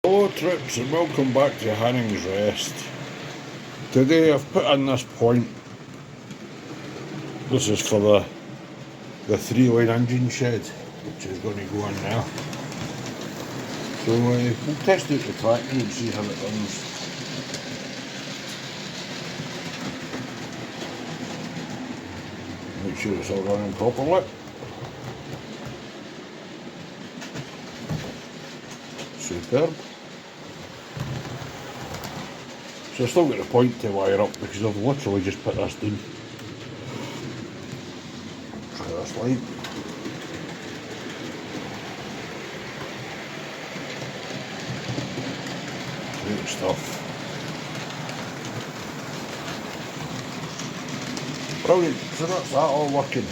Hello troops and welcome back to Hanning's Rest. Today I've put in this point. This is for the 3-line engine shed, which is going to go in there. So we'll test out the tracking and see how it runs. Make sure it's all running properly. Superb. So I've still got a point to wire up because I've literally just put this down. Try this line. Great stuff. Brilliant, so that's that all working.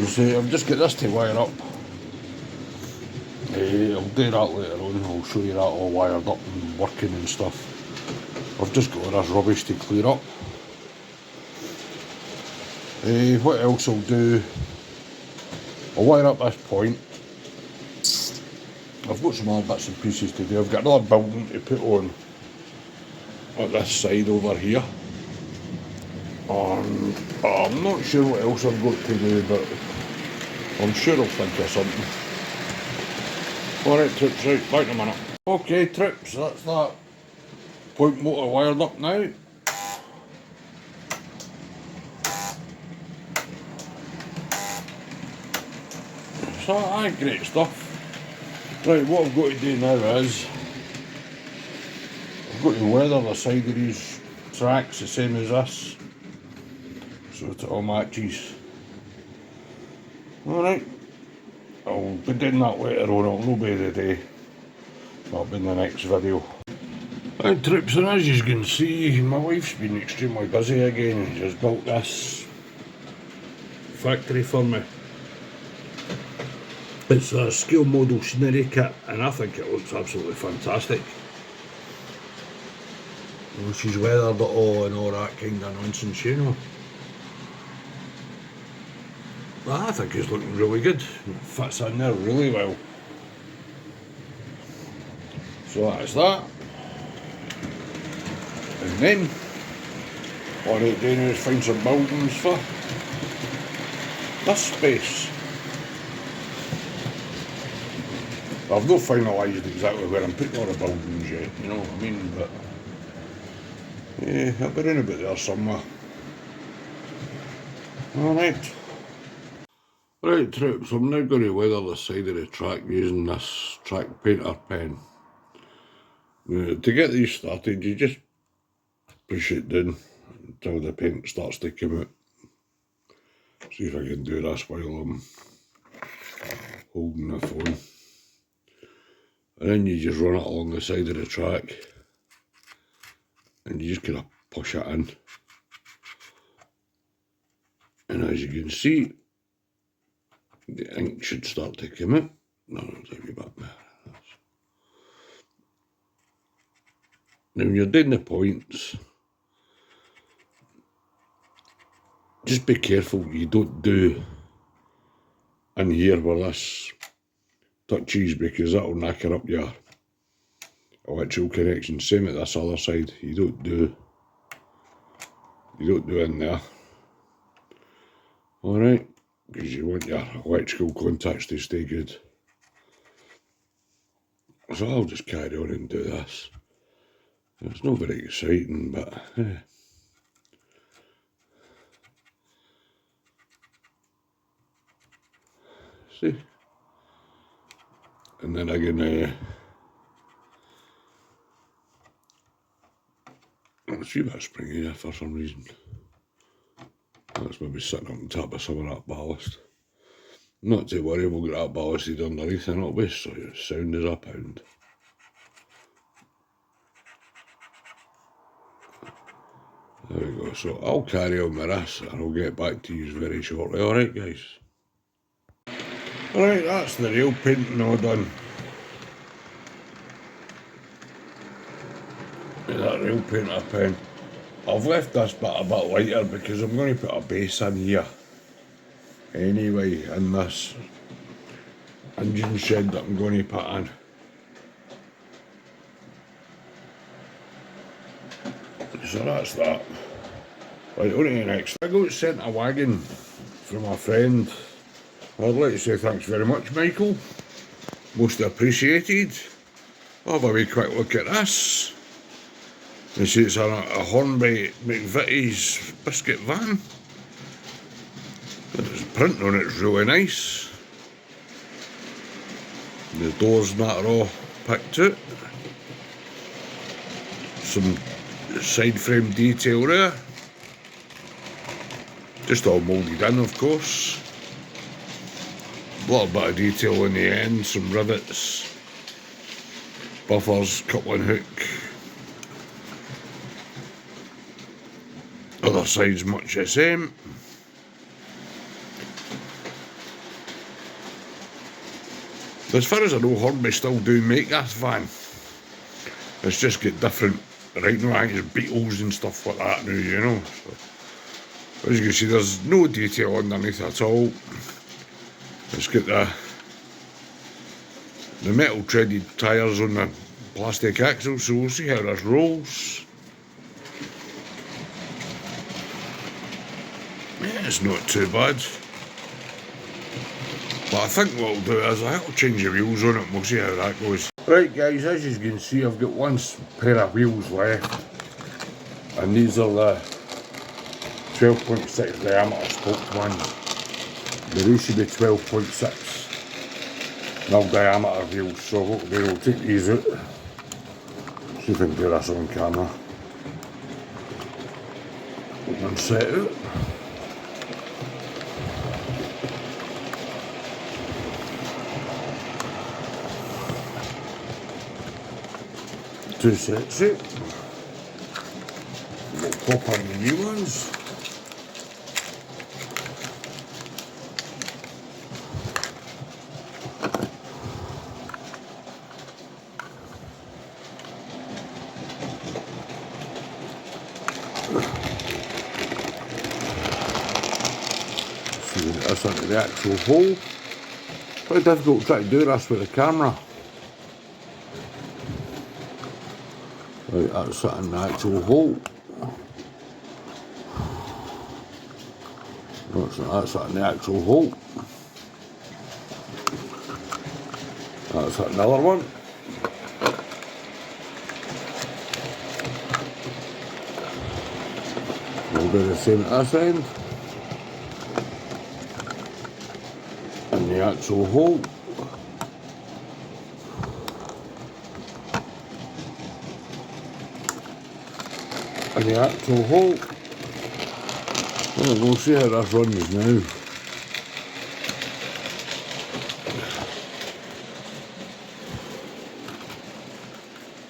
So I've just got this to wire up. I'll do that later on, I'll show you that all wired up and working and stuff. I've just got all this rubbish to clear up. What else I'll do, I'll wire up this point. I've got some other bits and pieces to do. I've got another building to put on at this side over here. I'm not sure what else I've got to do, but I'm sure I'll think of something. Alright troops, right, back in a minute. Okay troops, that's that point motor wired up now. So aye, great stuff. Right, what I've got to do now is I've got to weather the side of these tracks the same as this, so that it all matches. Alright, I'll be doing that later on, it'll not be today, that'll be in the next video. Right troops, and as you can see, my wife's been extremely busy again and she's built this factory for me. It's a scale model scenery kit and I think it looks absolutely fantastic. Well, she's weathered it all and all that kind of nonsense, you know. But I think it's looking really good. It fits in there really well. So that's that. And then all I need to do now is find some buildings for this space. I've not finalised exactly where I'm putting all the buildings yet, you know what I mean, but yeah, I'll be round about there somewhere. Alright. Right troops, I'm now going to weather the side of the track using this track painter pen. Now, to get these started, you just push it down until the paint starts to come out. See if I can do this while I'm holding the phone. And then you just run it along the side of the track and you just kind of push it in. And as you can see, the ink should start to come out. No, take me back there. Now when you're doing the points, just be careful you don't do in here where this touches, because that'll knacker up your electrical connection. Same at this other side, you don't do in there. Alright, because you want your electrical contacts to stay good. So I'll just carry on and do this. It's not very exciting, but see? And then I can see that spring here for some reason. That's maybe sitting up on top of some of that ballast. Not to worry, we'll get that ballasted underneath and it'll be sound as a pound. There we go, so I'll carry on with this and I'll get back to you very shortly. Alright guys. Alright, that's the real painting all done. That real painter pen. I've left this bit a bit lighter because I'm going to put a base in here anyway in this engine shed that I'm going to put in. so that's that. Right, on to the next. I got sent a wagon from a friend. I'd like to say thanks very much, Michael. Most appreciated. I'll have a wee quick look at this. You see it's a Hornby McVitie's biscuit van. The print on it's really nice. The doors and that are all picked out. Some side frame detail there. Just all moulded in, of course. A little bit of detail in the end, some rivets, buffers, coupling hook. Other side's much the same. As far as I know, Hornby still do make this van. It's just got different, right now I think it's Beetles and stuff like that now, you know. So, as you can see, there's no detail underneath at all. It's got the metal treaded tyres on the plastic axle, so we'll see how this rolls. Yeah, it's not too bad. But I think what I'll do is I'll change the wheels on it and we'll see how that goes. Right guys, as you can see I've got one pair of wheels left. And these are the 12.6 diameter spoked ones. They should be 12.6 mil diameter wheels, so hopefully we'll take these out. See if I can do this on camera. One set out. Two sets out. We'll pop on the new ones. See that's into the actual hole. Quite difficult trying to do this with the camera. Right, that's it in the actual hole. That's it in the actual hole. That's it, another one. We'll do the same at this end. In the actual hole. In the actual hole. Well, we'll see how this runs now.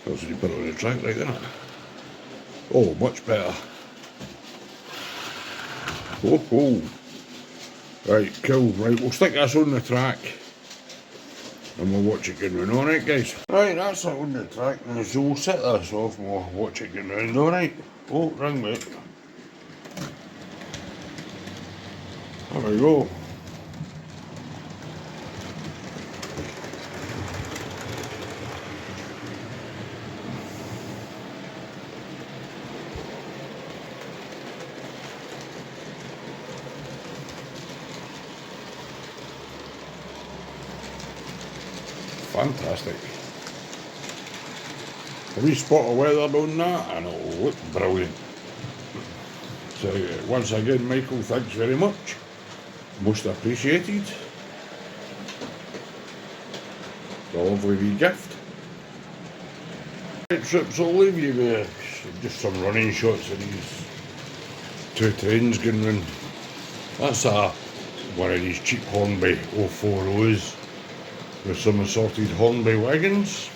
That's what you put it on the track like that. Oh, much better. Oh. Right, cool. Right, we'll stick this on the track. And we'll watch it going round, alright guys? Right, that's it on the track now, so we'll set this off and we'll watch it going round, alright? Oh, ring me. There we go. Fantastic. A wee spot of weather on that and it'll look brilliant. So once again, Michael, thanks very much. Most appreciated. A lovely wee gift. Right, trips, I'll leave you with just some running shots of these two trains going round. That's one of these cheap Hornby 040s with some assorted Hornby wagons,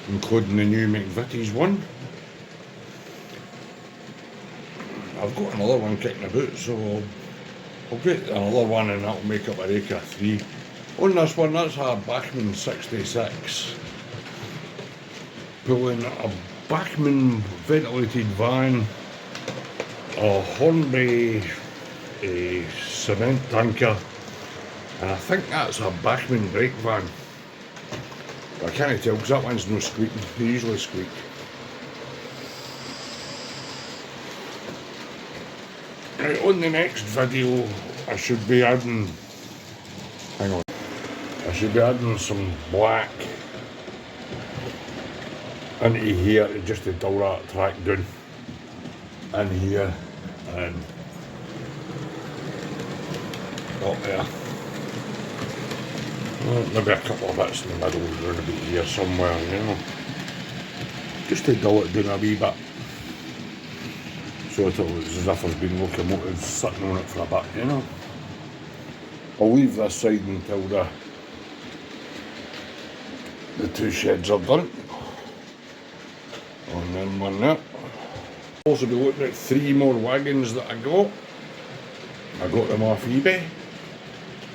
including the new McVitie's one. I've got another one kicking about, so I'll get another one and that'll make up a rake of 3. On this one, that's a Bachmann 66. Pulling a Bachmann ventilated van, a Hornby cement tanker, and I think that's a Bachmann brake van. I can't tell because that one's no squeaking, they usually squeak. Right, on the next video, I should be adding, hang on, I should be adding some black into here just to dull that track down in here and up there. Well, maybe a couple of bits in the middle around about here somewhere, you know, just to dull it down a wee bit, so it looks as if there's been locomotives sitting on it for a bit, you know. I'll leave this side until the two sheds are done. And then one there. I'll also be looking at 3 more wagons that I got. I got them off eBay.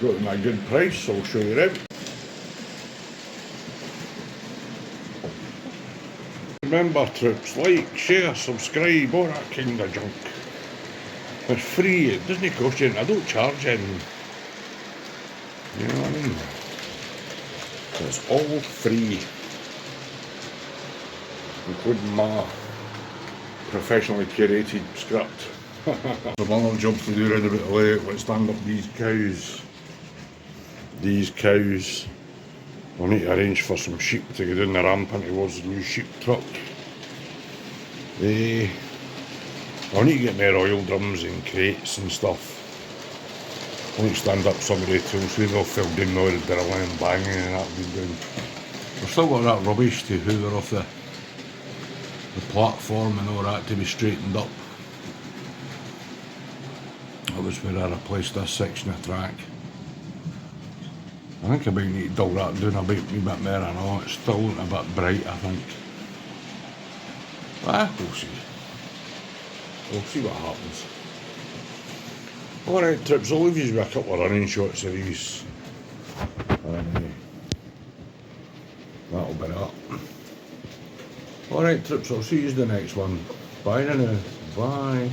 Got them at a good price, so I'll show you them. Remember troops, like, share, subscribe, all that kind of junk. It's free, it doesn't cost you anything, I don't charge anything. You know what I mean? It's all free. Including my professionally curated script. There's another job to do around about the layout. Let's stand up these cows. These cows. I need to arrange for some sheep to get down the ramp and towards the new sheep truck. I need to get more oil drums and crates and stuff. I need to stand up some of the tools. They've all fell down now, the drilling and banging and that been down. We've still got that rubbish to hoover off the platform and all that to be straightened up. That was where I replaced this section of track. I think I might need to dull that down a wee bit more. I know it's still looking a bit bright, I think. But we'll see. We'll see what happens. Alright trips, I'll leave you with a couple of running shots of these. And that'll be that. Alright trips, I'll see you in the next one. Bye now. Bye.